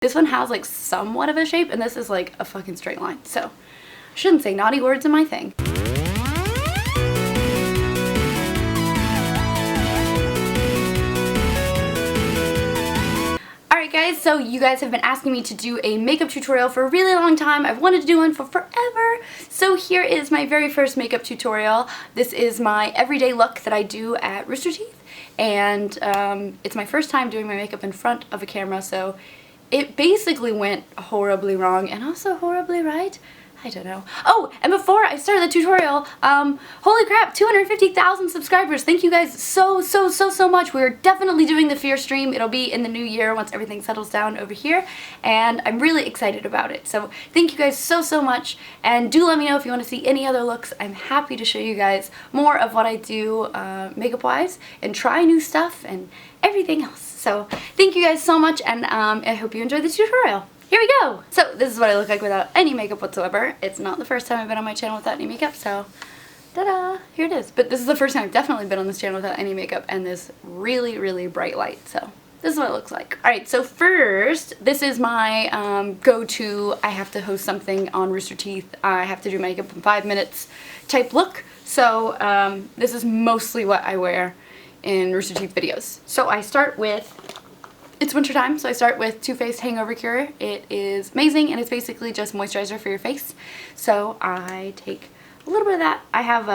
This one has like somewhat of a shape, and this is like a fucking straight line. So I shouldn't say naughty words in my thing. Alright guys, so you guys have been asking me to do a makeup tutorial for a really long time. I've wanted to do one for forever. So here is my very first makeup tutorial. This is my everyday look that I do at Rooster Teeth. And it's my first time doing my makeup in front of a camera, so it basically went horribly wrong and also horribly right. I don't know. Oh, and before I start the tutorial, holy crap, 250,000 subscribers. Thank you guys so much. We're definitely doing the Fear stream. It'll be in the new year once everything settles down over here, and I'm really excited about it. So thank you guys so much, and do let me know if you want to see any other looks. I'm happy to show you guys more of what I do makeup-wise and try new stuff and everything else. So thank you guys so much, and I hope you enjoyed this tutorial. Here we go! So this is what I look like without any makeup whatsoever. It's not the first time I've been on my channel without any makeup, so ta-da! Here it is. But this is the first time I've definitely been on this channel without any makeup and this really bright light. So this is what it looks like. Alright, so first, this is my go-to, I have to host something on Rooster Teeth, I have to do makeup in 5 minutes type look. So this is mostly what I wear in Rooster Teeth videos. So I start with, it's winter time, so I start with Too Faced Hangover Cure. It is amazing, and it's basically just moisturizer for your face. So I take a little bit of that. I have,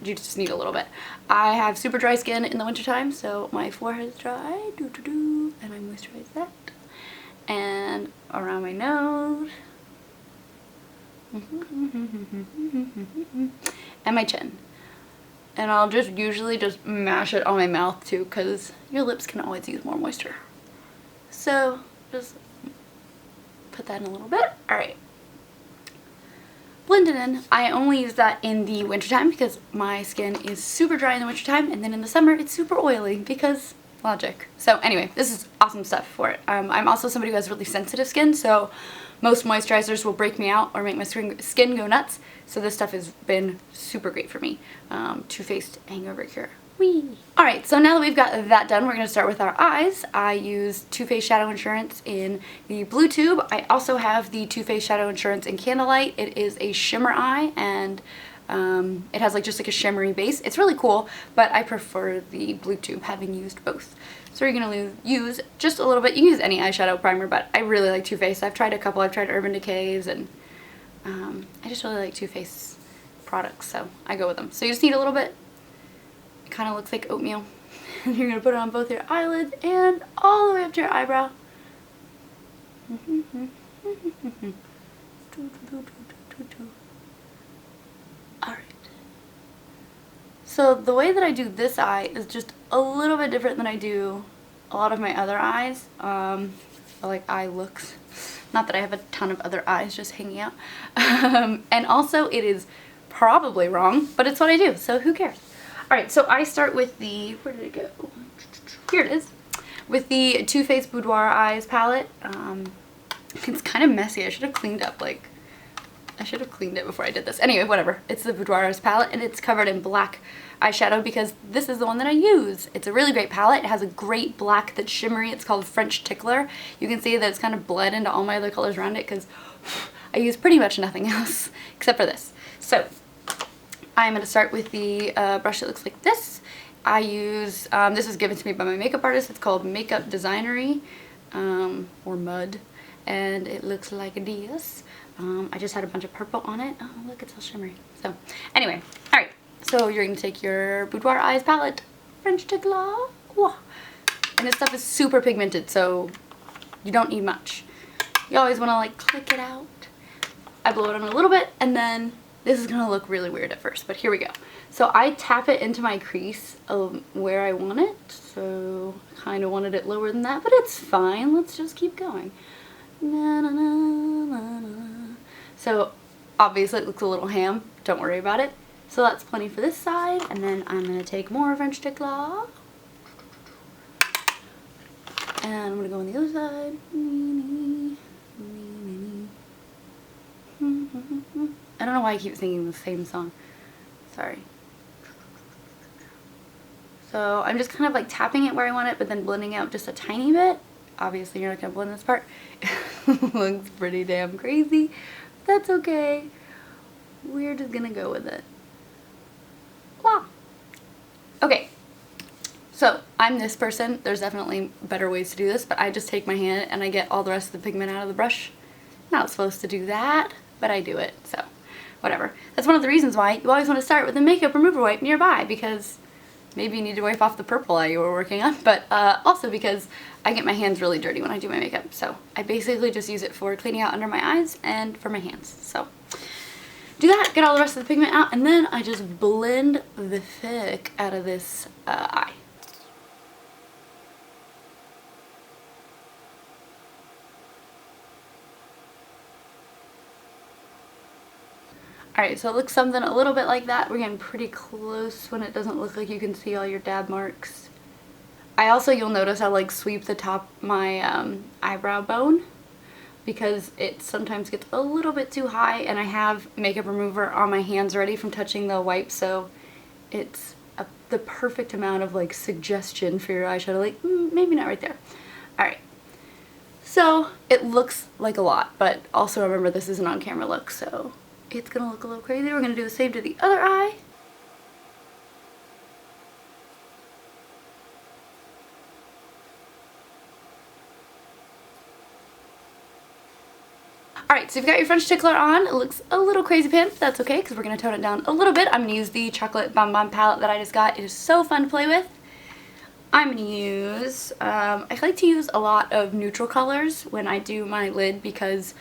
you just need a little bit. I have super dry skin in the winter time, so my forehead is dry, and I moisturize that. And around my nose. And my chin. And I'll just usually just mash it on my mouth too, because your lips can always use more moisture. So just put that in a little bit. Alright. Blend it in. I only use that in the wintertime because my skin is super dry in the wintertime, and then in the summer it's super oily because logic. So anyway, this is awesome stuff for it. I'm also somebody who has really sensitive skin, so most moisturizers will break me out or make my skin go nuts. So this stuff has been super great for me. Too Faced Hangover Cure. Whee! Alright, so now that we've got that done, we're going to start with our eyes. I use Too Faced Shadow Insurance in the blue tube. I also have the Too Faced Shadow Insurance in Candlelight. It is a shimmer eye, and it has just like a shimmery base. It's really cool, but I prefer the blue tube, having used both. So you're going to use just a little bit. You can use any eyeshadow primer, but I really like Too Faced. I've tried a couple. I've tried Urban Decay's, and I just really like Too Faced products, so I go with them. So you just need a little bit. It kind of looks like oatmeal. And you're going to put it on both your eyelids and all the way up to your eyebrow. Alright. So the way that I do this eye is just a little bit different than I do a lot of my other eyes. Like eye looks. Not that I have a ton of other eyes just hanging out. And also it is probably wrong, but it's what I do, so who cares? Alright, so I start with the, where did it go? Here it is. With the Too Faced Boudoir Eyes palette. It's kind of messy. I should have cleaned up, I should have cleaned it before I did this. Anyway, whatever. It's the Boudoir Eyes palette, and it's covered in black eyeshadow because this is the one that I use. It's a really great palette. It has a great black that's shimmery. It's called French Tickler. You can see that it's kind of bled into all my other colors around it because I use pretty much nothing else except for this. So I'm going to start with the brush that looks like this. I use, this was given to me by my makeup artist. It's called Makeup Designery, or Mud, and it looks like this. I just had a bunch of purple on it. Oh, look, it's all shimmery. So, anyway, alright. So you're going to take your Boudoir Eyes palette, French Tickler, and this stuff is super pigmented, so you don't need much. You always want to, click it out. I blow it on a little bit, and then this is going to look really weird at first, but here we go. So I tap it into my crease where I want it. So I kind of wanted it lower than that, but it's fine. Let's just keep going. Na, na, na, na, na. So obviously it looks a little ham. Don't worry about it. So that's plenty for this side. And then I'm going to take more French Tickler. And I'm going to go on the other side. I don't know why I keep singing the same song. Sorry. So I'm just kind of tapping it where I want it, but then blending out just a tiny bit. obviously you're not gonna blend this part. It looks pretty damn crazy. That's okay. We're just gonna go with it. Wow. Okay. So, I'm this person. There's definitely better ways to do this, but I just take my hand and I get all the rest of the pigment out of the brush. Not supposed to do that, but I do it, so whatever. That's one of the reasons why you always want to start with a makeup remover wipe nearby, because maybe you need to wipe off the purple eye you were working on, but also because I get my hands really dirty when I do my makeup, so I basically just use it for cleaning out under my eyes and for my hands. So do that, get all the rest of the pigment out, and then I just blend the thick out of this eye. Alright, so it looks something a little bit like that. We're getting pretty close when it doesn't look like you can see all your dab marks. I also, you'll notice I like sweep the top of my eyebrow bone because it sometimes gets a little bit too high, and I have makeup remover on my hands ready from touching the wipe, so it's the perfect amount of like suggestion for your eyeshadow, like maybe not right there. Alright, so it looks like a lot, but also remember this is an on-camera look, so it's gonna look a little crazy. We're gonna do the same to the other eye. Alright, so you've got your French Tickler on. It looks a little crazy pants, but that's okay because we're gonna tone it down a little bit. I'm gonna use the chocolate bonbon palette that I just got. It is so fun to play with. I'm gonna use, I like to use a lot of neutral colors when I do my lid because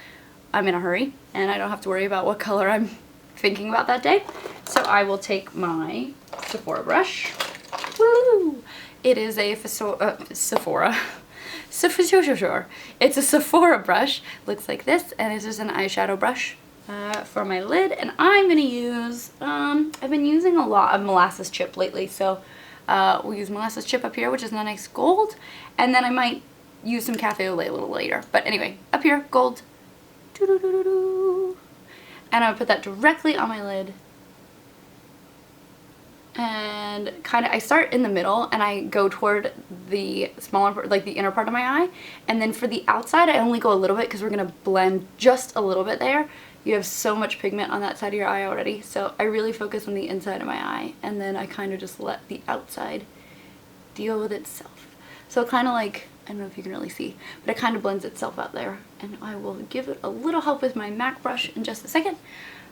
I'm in a hurry and I don't have to worry about what color I'm thinking about that day. So I will take my Sephora brush. Woo! It is a Sephora. It's a Sephora brush. Looks like this, and this is an eyeshadow brush for my lid. And I'm gonna use, I've been using a lot of Molasses chip lately, so we'll use Molasses chip up here, which is a nice gold, and then I might use some Cafe au lait a little later. But anyway, up here, gold. And I would put that directly on my lid, and kind of I start in the middle and I go toward the smaller, like the inner part of my eye, and then for the outside I only go a little bit because we're gonna blend just a little bit there. You have so much pigment on that side of your eye already, so I really focus on the inside of my eye, and then I kind of just let the outside deal with itself. So kind of like, I don't know if you can really see, but it kind of blends itself out there. And I will give it a little help with my MAC brush in just a second.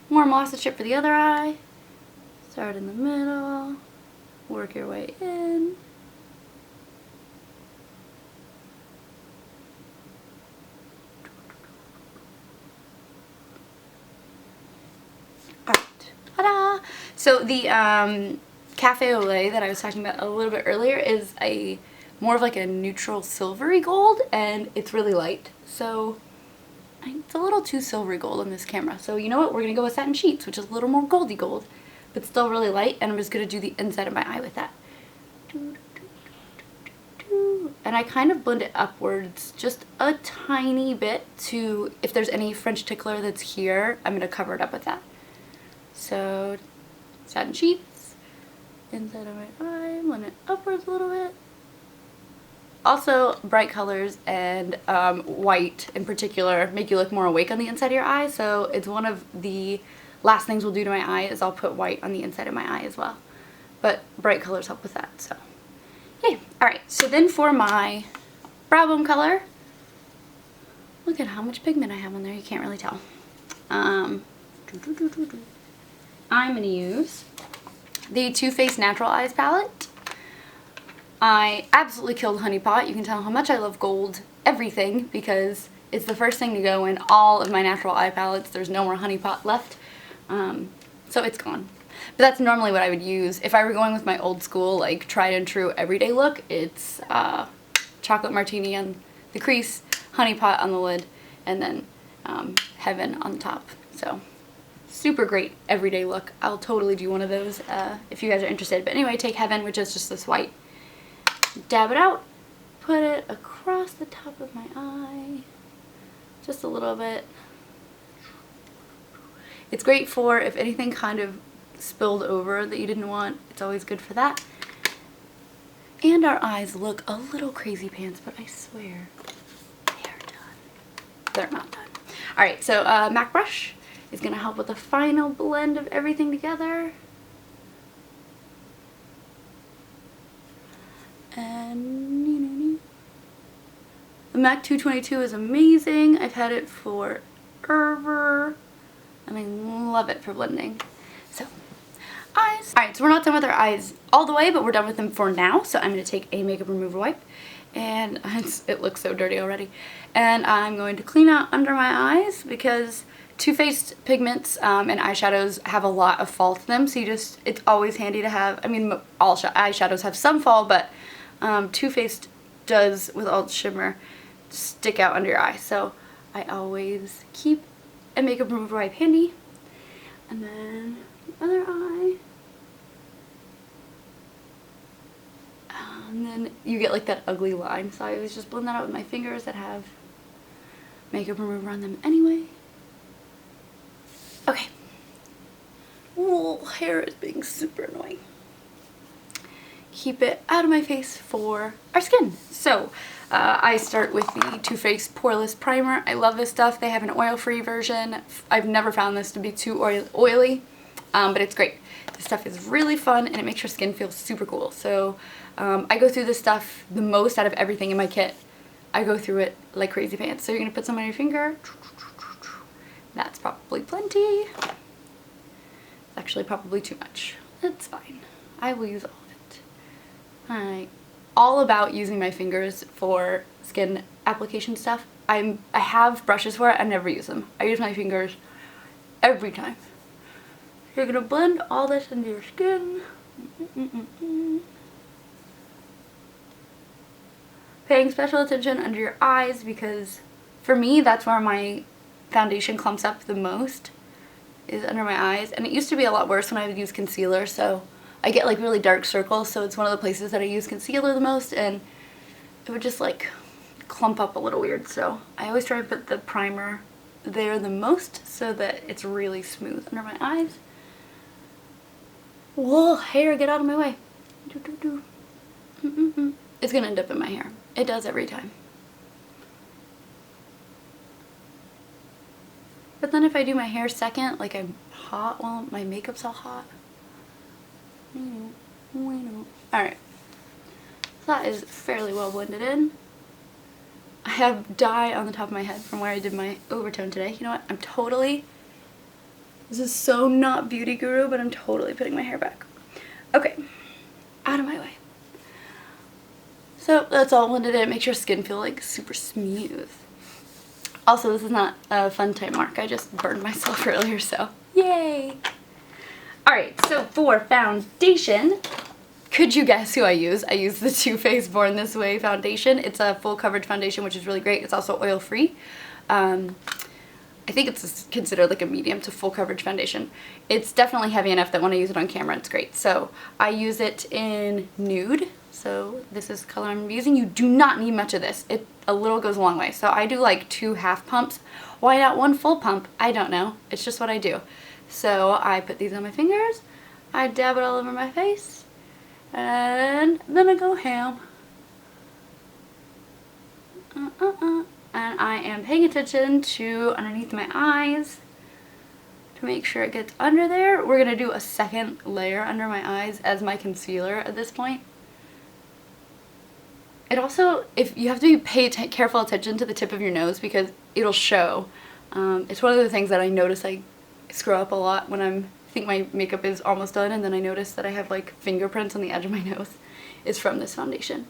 More Molasses chip for the other eye. Start in the middle. Work your way in. Alright. Ta-da! So the Cafe au lait that I was talking about a little bit earlier is a more of like a neutral silvery gold, and it's really light, so it's a little too silvery gold on this camera. So you know what, we're gonna go with Satin Sheets, which is a little more goldy gold, but still really light, and I'm just gonna do the inside of my eye with that. And I kind of blend it upwards just a tiny bit to, if there's any French Tickler that's here, I'm gonna cover it up with that. So Satin Sheets, inside of my eye, blend it upwards a little bit. Also, bright colors and white in particular make you look more awake on the inside of your eye, so it's one of the last things we'll do to my eye is I'll put white on the inside of my eye as well. But bright colors help with that, so yay. Alright, so then for my brow bone color, look at how much pigment I have on there, you can't really tell. I'm going to use the Too Faced Natural Eyes palette. I absolutely killed Honey Pot. You can tell how much I love gold everything because it's the first thing to go in all of my natural eye palettes. There's no more Honey Pot left, so it's gone. But that's normally what I would use. If I were going with my old school, like tried and true everyday look, it's chocolate martini on the crease, Honey Pot on the lid, and then Heaven on the top. So super great everyday look. I'll totally do one of those if you guys are interested. But anyway, take Heaven, which is just this white. Dab it out, put it across the top of my eye, just a little bit. It's great for if anything kind of spilled over that you didn't want, it's always good for that. And our eyes look a little crazy pants, but I swear, they're not done. Alright, so MAC brush is going to help with the final blend of everything together. And the MAC 222 is amazing. I've had it forever and I love it for blending. So, eyes. Alright, so we're not done with our eyes all the way, but we're done with them for now. So I'm going to take a makeup remover wipe, and it looks so dirty already. And I'm going to clean out under my eyes because Too Faced pigments and eyeshadows have a lot of fall to them. So it's always handy to have, I mean, all eyeshadows have some fall, but Too Faced does, with all the shimmer, stick out under your eye. So I always keep a makeup remover wipe handy. And then the other eye. And then you get like that ugly line. So I always just blend that out with my fingers that have makeup remover on them anyway. Okay. Ooh, hair is being super annoying. Keep it out of my face for our skin. So I start with the Too Faced Poreless Primer. I love this stuff. They have an oil-free version. I've never found this to be too oily, but it's great. This stuff is really fun and it makes your skin feel super cool. So I go through this stuff the most out of everything in my kit. I go through it like crazy pants. So you're going to put some on your finger. That's probably plenty. It's actually probably too much. It's fine. I will use all of it. I'm all about using my fingers for skin application stuff. I have brushes for it. I never use them. I use my fingers every time. You're going to blend all this into your skin. Paying special attention under your eyes because for me that's where my foundation clumps up the most, is under my eyes. And it used to be a lot worse when I would use concealer, so I get like really dark circles, so it's one of the places that I use concealer the most and it would just like clump up a little weird. So I always try to put the primer there the most so that it's really smooth under my eyes. Whoa, hair, get out of my way. It's gonna end up in my hair. It does every time. But then if I do my hair second, like I'm hot while my makeup's all hot. Alright. So that is fairly well blended in. I have dye on the top of my head from where I did my overtone today. You know what? This is so not beauty guru, but I'm totally putting my hair back. Okay. Out of my way. So that's all blended in. It makes your skin feel like super smooth. Also, this is not a fun time mark. I just burned myself earlier, so yay! Alright, so for foundation, could you guess who I use? I use the Too Faced Born This Way foundation. It's a full coverage foundation, which is really great. It's also oil free. I think it's considered like a medium to full coverage foundation. It's definitely heavy enough that when I use it on camera, it's great. So I use it in Nude. So this is the color I'm using. You do not need much of this. A little goes a long way. So I do like 2 half pumps. Why not 1 full pump? I don't know. It's just what I do. So I put these on my fingers. I dab it all over my face. And then I go ham. And I am paying attention to underneath my eyes to make sure it gets under there. We're going to do a second layer under my eyes as my concealer at this point. It also, if you have to pay careful attention to the tip of your nose because it'll show. It's one of the things that I notice I screw up a lot when I think my makeup is almost done and then I notice that I have like fingerprints on the edge of my nose. It's from this foundation.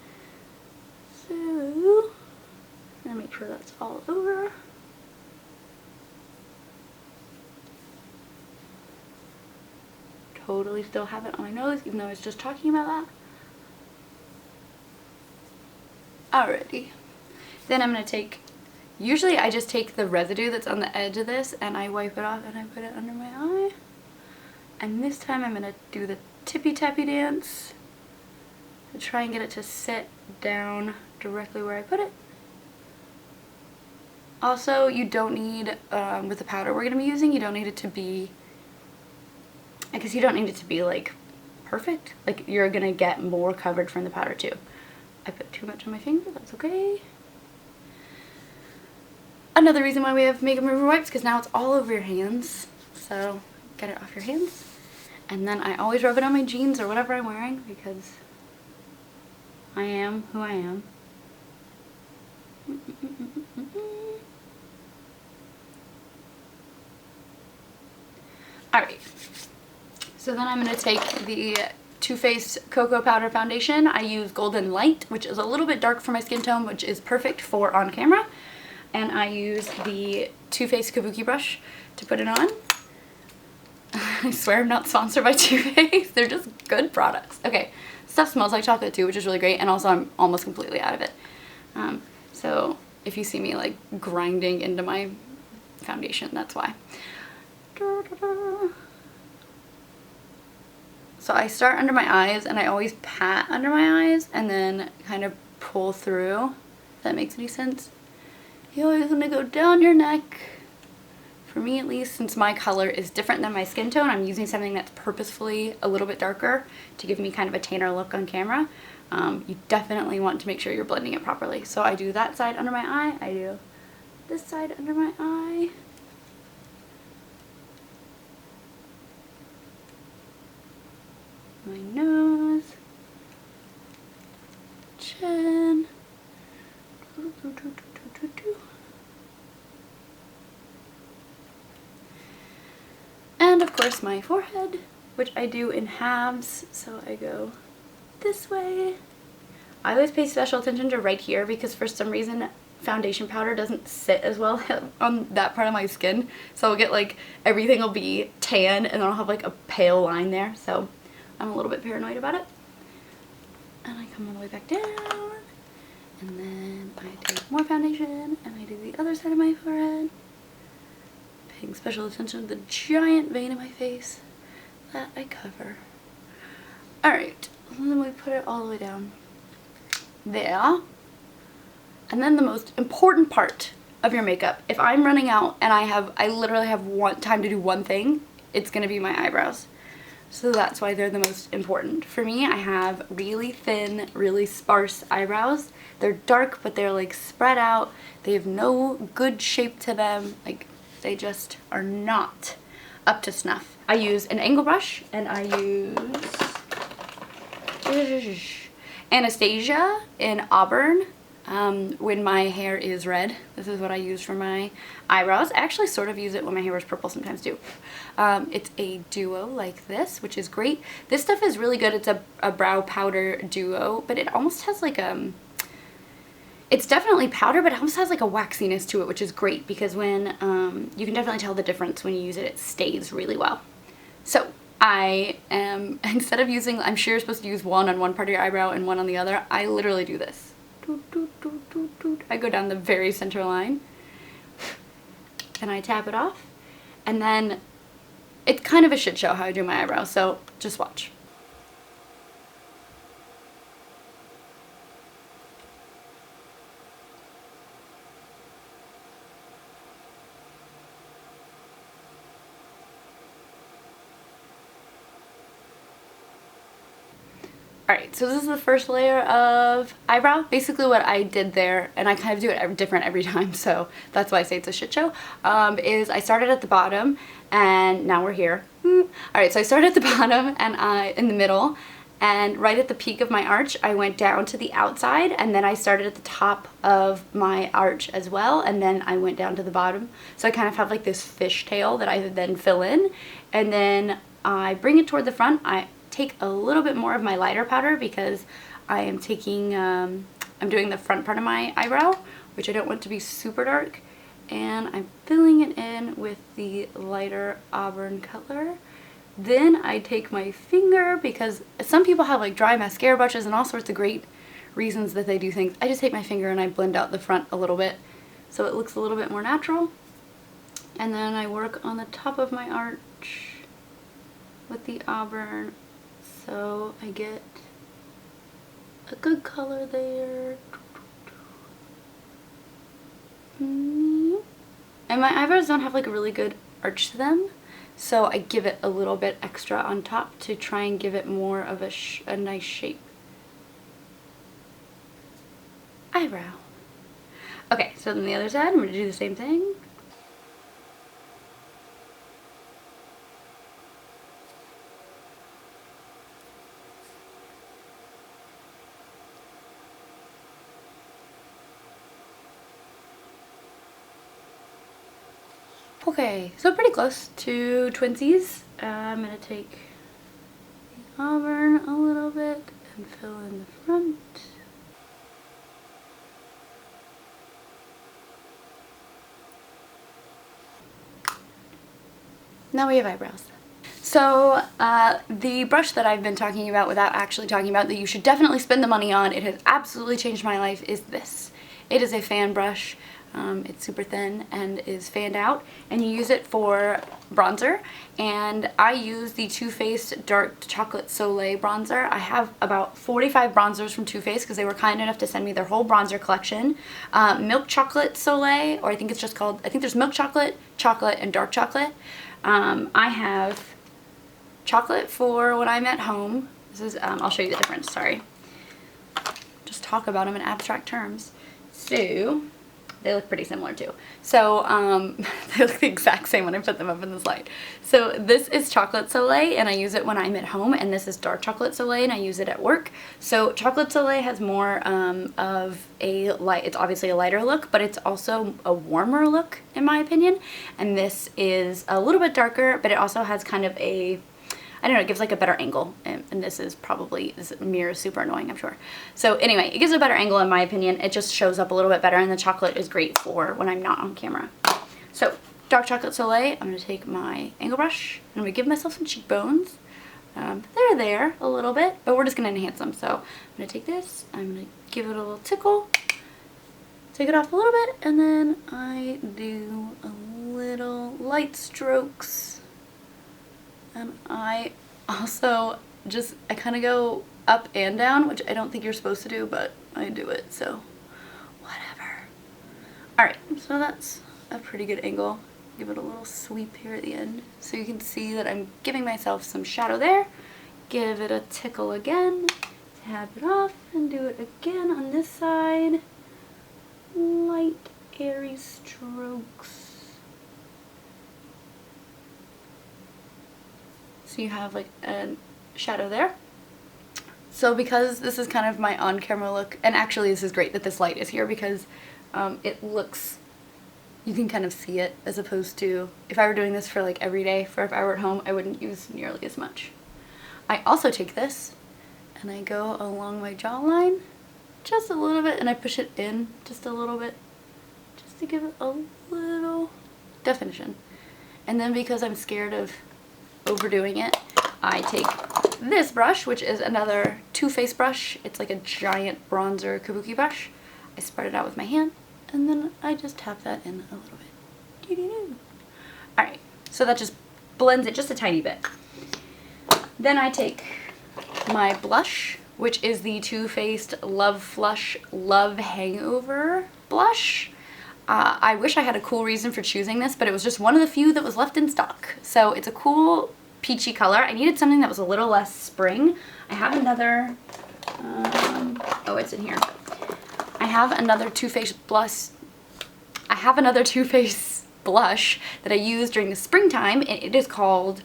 So, I'm gonna make sure that's all over. Totally still have it on my nose even though I was just talking about that. Alrighty. Then I'm going to take, usually I just take the residue that's on the edge of this and I wipe it off and I put it under my eye. And this time I'm going to do the tippy-tappy dance to try and get it to sit down directly where I put it. Also, you don't need, with the powder we're going to be using, you don't need it to be, I guess you don't need it to be like perfect. Like you're going to get more coverage from the powder too. I put too much on my finger, that's okay. another reason why we have makeup remover wipes, because now it's all over your hands. So get it off your hands. And then I always rub it on my jeans or whatever I'm wearing, because I am who I am. Alright, so then I'm going to take the Too Faced Cocoa Powder Foundation. I use Golden Light, which is a little bit dark for my skin tone, which is perfect for on camera. And I use the Too Faced Kabuki brush to put it on. I swear I'm not sponsored by Too Faced. They're just good products. Okay, stuff smells like chocolate too, which is really great, and also I'm almost completely out of it. So if you see me like grinding into my foundation, that's why. So I start under my eyes, and I always pat under my eyes and then kind of pull through, if that makes any sense. You always want to go down your neck. For me at least, since my color is different than my skin tone, I'm using something that's purposefully a little bit darker to give me kind of a tanner look on camera. You definitely want to make sure you're blending it properly. So I do that side under my eye, I do this side under my eye. My nose, chin, and of course my forehead, which I do in halves, so I go this way. I always pay special attention to right here because for some reason foundation powder doesn't sit as well on that part of my skin, so I'll get like everything will be tan and then I'll have like a pale line there, so I'm a little bit paranoid about it. And I come all the way back down, and then I take more foundation and I do the other side of my forehead, paying special attention to the giant vein in my face that I cover. Alright, and then we put it all the way down there. And then the most important part of your makeup, if I'm running out and I literally have time to do one thing, it's gonna be my eyebrows. So that's why they're the most important. For me, I have really thin, really sparse eyebrows. They're dark, but they're like spread out. They have no good shape to them. Like, they just are not up to snuff. I use an angle brush, and I use Anastasia in Auburn. When my hair is red, this is what I use for my eyebrows. I actually sort of use it when my hair is purple sometimes too. It's a duo like this, which is great. This stuff is really good. It's a brow powder duo, but it almost has like it's definitely powder, but it almost has like a waxiness to it, which is great because when you can definitely tell the difference when you use it. It stays really well. So I am, instead of using, I'm sure you're supposed to use one on one part of your eyebrow and one on the other, I literally do this. I go down the very center line and I tap it off, and then it's kind of a shit show how I do my eyebrows, so just watch. Alright, so this is the first layer of eyebrow. Basically what I did there, and I kind of do it different every time, so that's why I say it's a shit show, is I started at the bottom, and now we're here. Alright, so I started at the bottom, and in the middle, and right at the peak of my arch, I went down to the outside, and then I started at the top of my arch as well, and then I went down to the bottom. So I kind of have like this fishtail that I then fill in, and then I bring it toward the front. I take a little bit more of my lighter powder because I am taking, I'm doing the front part of my eyebrow, which I don't want to be super dark, and I'm filling it in with the lighter Auburn color. Then I take my finger, because some people have like dry mascara brushes and all sorts of great reasons that they do things. I just take my finger and I blend out the front a little bit so it looks a little bit more natural. And then I work on the top of my arch with the Auburn, so I get a good color there. And my eyebrows don't have like a really good arch to them, so I give it a little bit extra on top to try and give it more of a nice shape. Eyebrow. Okay, so then the other side, I'm going to do the same thing. Okay, so pretty close to twinsies. I'm going to take the Auburn a little bit and fill in the front. Now we have eyebrows. So the brush that I've been talking about without actually talking about that you should definitely spend the money on, it has absolutely changed my life, is this. It is a fan brush. It's super thin and is fanned out, and you use it for bronzer, and I use the Too Faced Dark Chocolate Soleil bronzer. I have about 45 bronzers from Too Faced because they were kind enough to send me their whole bronzer collection. Milk Chocolate Soleil, or I think it's just called, I think there's milk chocolate, chocolate, and dark chocolate. I have chocolate for when I'm at home. This is, I'll show you the difference, sorry. Just talk about them in abstract terms. So, they look pretty similar too. So, they look the exact same when I put them up in this light. So this is Chocolate Soleil, and I use it when I'm at home, and this is Dark Chocolate Soleil, and I use it at work. So Chocolate Soleil has more of a light, it's obviously a lighter look, but it's also a warmer look in my opinion. And this is a little bit darker, but it also has kind of a, I don't know, it gives like a better angle, and this is probably, this mirror is super annoying, I'm sure. So anyway, it gives a better angle in my opinion. It just shows up a little bit better, and the chocolate is great for when I'm not on camera. So Dark Chocolate Soleil, I'm going to take my angle brush, and I'm going to give myself some cheekbones. They're there a little bit, but we're just going to enhance them. So I'm going to take this, I'm going to give it a little tickle, take it off a little bit, and then I do a little light strokes. And I also just, I kind of go up and down, which I don't think you're supposed to do, but I do it, so whatever. Alright, so that's a pretty good angle. Give it a little sweep here at the end, so you can see that I'm giving myself some shadow there. Give it a tickle again, tap it off, and do it again on this side. Light, airy strokes. So you have like a shadow there. So because this is kind of my on-camera look, and actually this is great that this light is here because it looks, you can kind of see it, as opposed to if I were doing this for like every day, for if I were at home, I wouldn't use nearly as much. I also take this and I go along my jawline just a little bit, and I push it in just a little bit just to give it a little definition. And then because I'm scared of overdoing it, I take this brush, which is another Too Faced brush. It's like a giant bronzer kabuki brush. I spread it out with my hand, and then I just tap that in a little bit. Alright, so that just blends it just a tiny bit. Then I take my blush, which is the Too Faced Love Flush Love Hangover blush. I wish I had a cool reason for choosing this, but it was just one of the few that was left in stock. So it's a cool peachy color. I needed something that was a little less spring. I have another, oh, it's in here. I have another Too Faced blush. I have another Too Faced blush that I use during the springtime, and it is called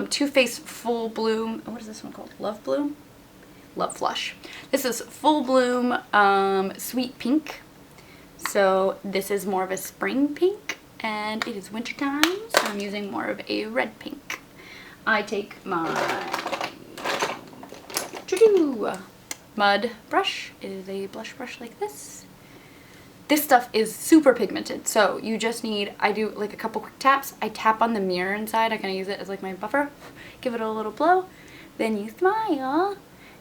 Too Faced Full Bloom. What is this one called? Love Bloom? Love Flush. This is Full Bloom Sweet Pink. So this is more of a spring pink, and it is winter time, so I'm using more of a red pink. I take my mud brush. It is a blush brush like this. This stuff is super pigmented, so you just need, I do like a couple quick taps. I tap on the mirror inside. I kind of use it as like my buffer. Give it a little blow. Then you smile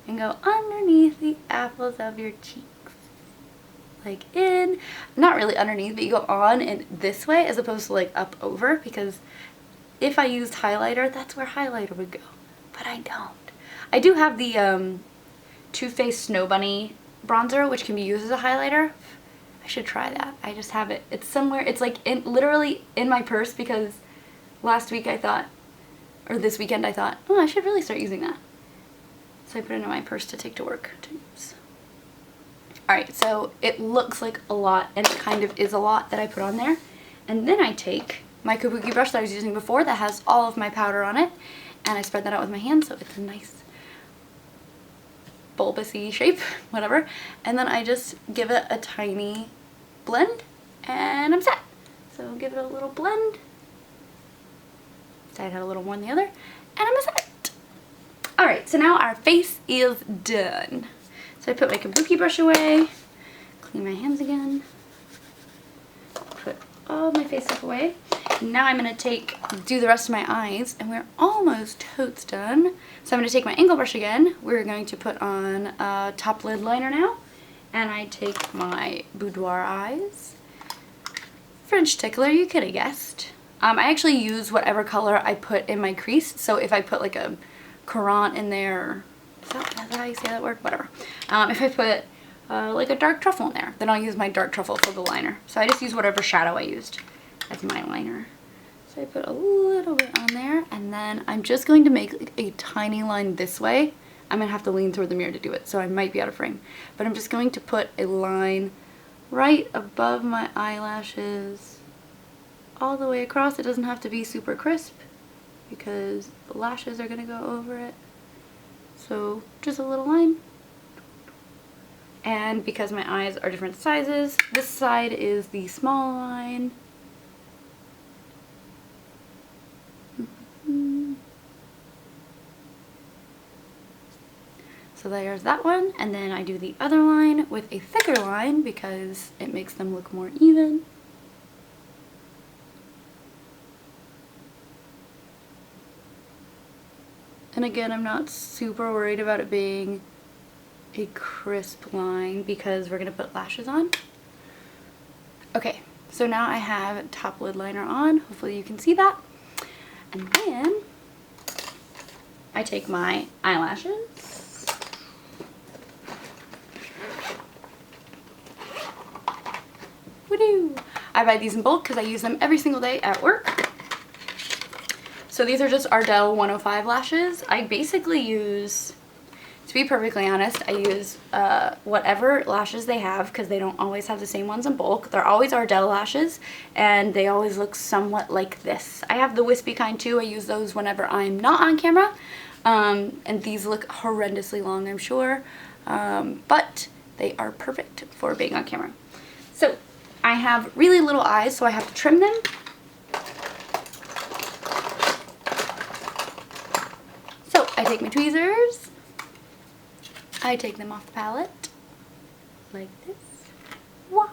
and go underneath the apples of your cheeks. Like in, not really underneath, but you go on and this way as opposed to like up over, because if I used highlighter, that's where highlighter would go, but I don't. I do have the Too Faced Snow Bunny bronzer, which can be used as a highlighter. I should try that. I just have it. It's somewhere, it's like in, literally in my purse, because last week I thought, or this weekend I thought, oh, I should really start using that. So I put it in my purse to take to work to use. Alright, so it looks like a lot, and it kind of is a lot that I put on there. And then I take my kabuki brush that I was using before that has all of my powder on it, and I spread that out with my hand so it's a nice bulbousy shape, whatever. And then I just give it a tiny blend, and I'm set. So give it a little blend. Side had a little more than the other, and I'm set. Alright, so now our face is done. So I put my kabuki brush away, clean my hands again, put all my face stuff away. Now I'm going to do the rest of my eyes, and we're almost totes done. So I'm going to take my angle brush again. We're going to put on a top lid liner now, and I take my Boudoir eyes. French Tickler, you could have guessed. I actually use whatever color I put in my crease, so if I put like a Courant in there, is that how you say that word? Whatever. If I put like a dark truffle in there, then I'll use my dark truffle for the liner. So I just use whatever shadow I used as my liner. So I put a little bit on there, and then I'm just going to make like a tiny line this way. I'm going to have to lean toward the mirror to do it, so I might be out of frame. But I'm just going to put a line right above my eyelashes all the way across. It doesn't have to be super crisp because the lashes are going to go over it. So just a little line. And because my eyes are different sizes, this side is the small line. So there's that one, and then I do the other line with a thicker line because it makes them look more even. And again, I'm not super worried about it being a crisp line because we're going to put lashes on. Okay, so now I have top lid liner on. Hopefully you can see that. And then I take my eyelashes. Woo-doo! I buy these in bulk because I use them every single day at work. So these are just Ardelle 105 lashes. I basically use, to be perfectly honest, I use whatever lashes they have because they don't always have the same ones in bulk. They're always Ardelle lashes, and they always look somewhat like this. I have the wispy kind too. I use those whenever I'm not on camera. And these look horrendously long, I'm sure. But they are perfect for being on camera. So I have really little eyes, so I have to trim them. So I take my tweezers. I take them off the palette like this. Wah.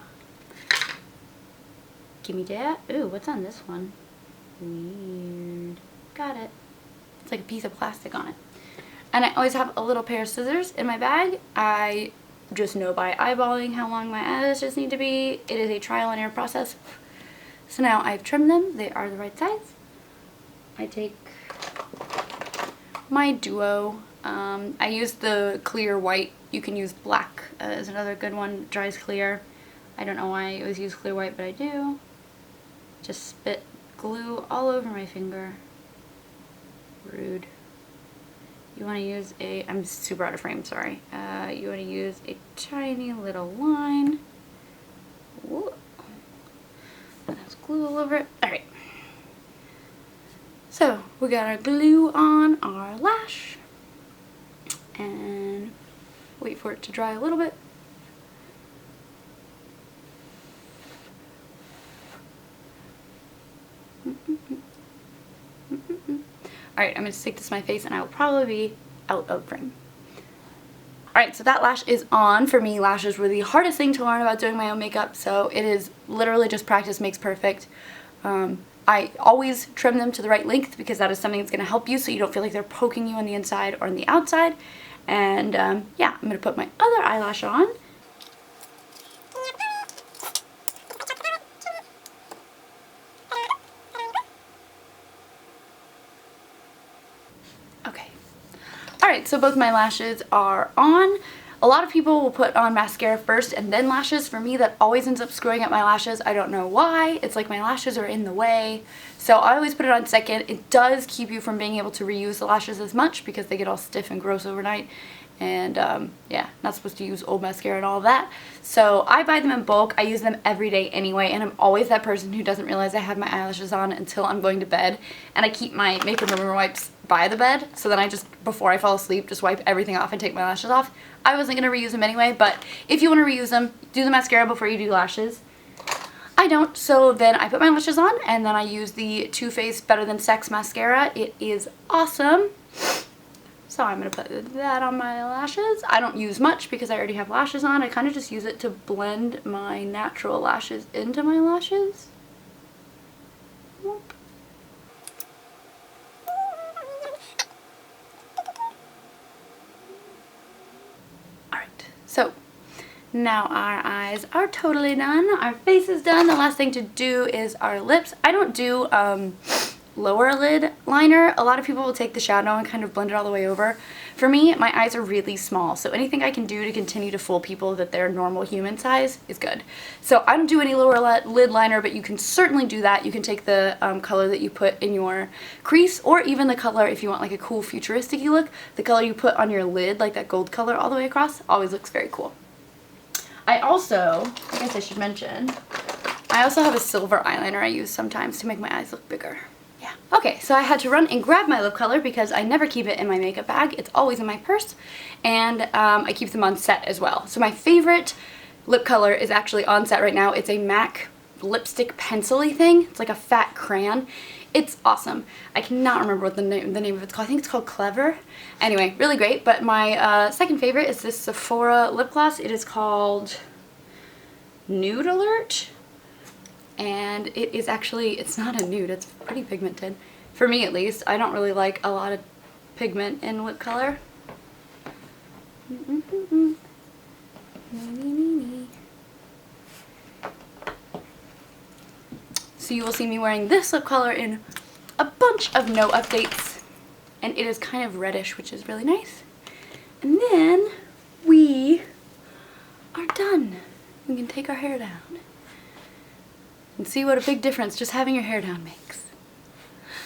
Give me that. Ooh, what's on this one? Weird. Got it. It's like a piece of plastic on it. And I always have a little pair of scissors in my bag. I just know by eyeballing how long my eyelashes need to be. It is a trial and error process. So now I've trimmed them. They are the right size. I take my duo. I use the clear white. You can use black as another good one. It dries clear. I don't know why I always use clear white, but I do. Just spit glue all over my finger. Rude. You want to use a, I'm super out of frame, sorry. You want to use a tiny little line. Whoa. That has glue all over it. Alright. So, we got our glue on our lash. And wait for it to dry a little bit. Alright, I'm going to stick this to my face and I will probably be out of frame. Alright, so that lash is on. For me, lashes were the hardest thing to learn about doing my own makeup, so it is literally just practice makes perfect. I always trim them to the right length because that is something that's going to help you so you don't feel like they're poking you on the inside or on the outside. And yeah, I'm going to put my other eyelash on. Okay. Alright, so both my lashes are on. A lot of people will put on mascara first and then lashes. For me, that always ends up screwing up my lashes. I don't know why. It's like my lashes are in the way. So I always put it on second. It does keep you from being able to reuse the lashes as much because they get all stiff and gross overnight. and yeah, not supposed to use old mascara and all of that. So I buy them in bulk. I use them every day anyway, and I'm always that person who doesn't realize I have my eyelashes on until I'm going to bed, and I keep my makeup remover wipes by the bed, so then I just, before I fall asleep, just wipe everything off and take my lashes off. I wasn't going to reuse them anyway, but if you want to reuse them, do the mascara before you do lashes. I don't, so then I put my lashes on, and then I use the Too Faced Better Than Sex mascara. It is awesome. So I'm going to put that on my lashes. I don't use much because I already have lashes on. I kind of just use it to blend my natural lashes into my lashes. Whoop. Alright, so now our eyes are totally done. Our face is done. The last thing to do is our lips. I don't do lower lid liner. A lot of people will take the shadow and kind of blend it all the way over. For me, my eyes are really small, so anything I can do to continue to fool people that they're normal human size is good. So I don't do any lower lid liner, but you can certainly do that. You can take the color that you put in your crease, or even the color, if you want like a cool futuristic look, the color you put on your lid, like that gold color all the way across, always looks very cool. I also, I guess I should mention, I also have a silver eyeliner I use sometimes to make my eyes look bigger. Yeah. Okay, so I had to run and grab my lip color because I never keep it in my makeup bag. It's always in my purse, and I keep them on set as well. So my favorite lip color is actually on set right now. It's a MAC lipstick pencil-y thing. It's like a fat crayon. It's awesome. I cannot remember what the name of it's called. I think it's called Clever. Anyway, really great. But my second favorite is this Sephora lip gloss. It is called Nude Alert. And it is actually, it's not a nude, it's pretty pigmented. For me at least, I don't really like a lot of pigment in lip color. So you will see me wearing this lip color in a bunch of no updates. And it is kind of reddish, which is really nice. And then we are done. We can take our hair down and see what a big difference just having your hair down makes.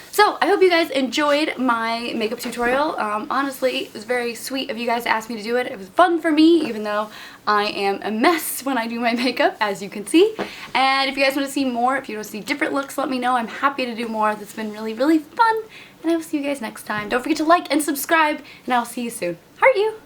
So I hope you guys enjoyed my makeup tutorial. Honestly, it was very sweet of you guys to ask me to do it. It was fun for me, even though I am a mess when I do my makeup, as you can see. And if you guys want to see more, if you want to see different looks, let me know. I'm happy to do more. It's been really, really fun. And I will see you guys next time. Don't forget to like and subscribe, and I will see you soon. Heart you!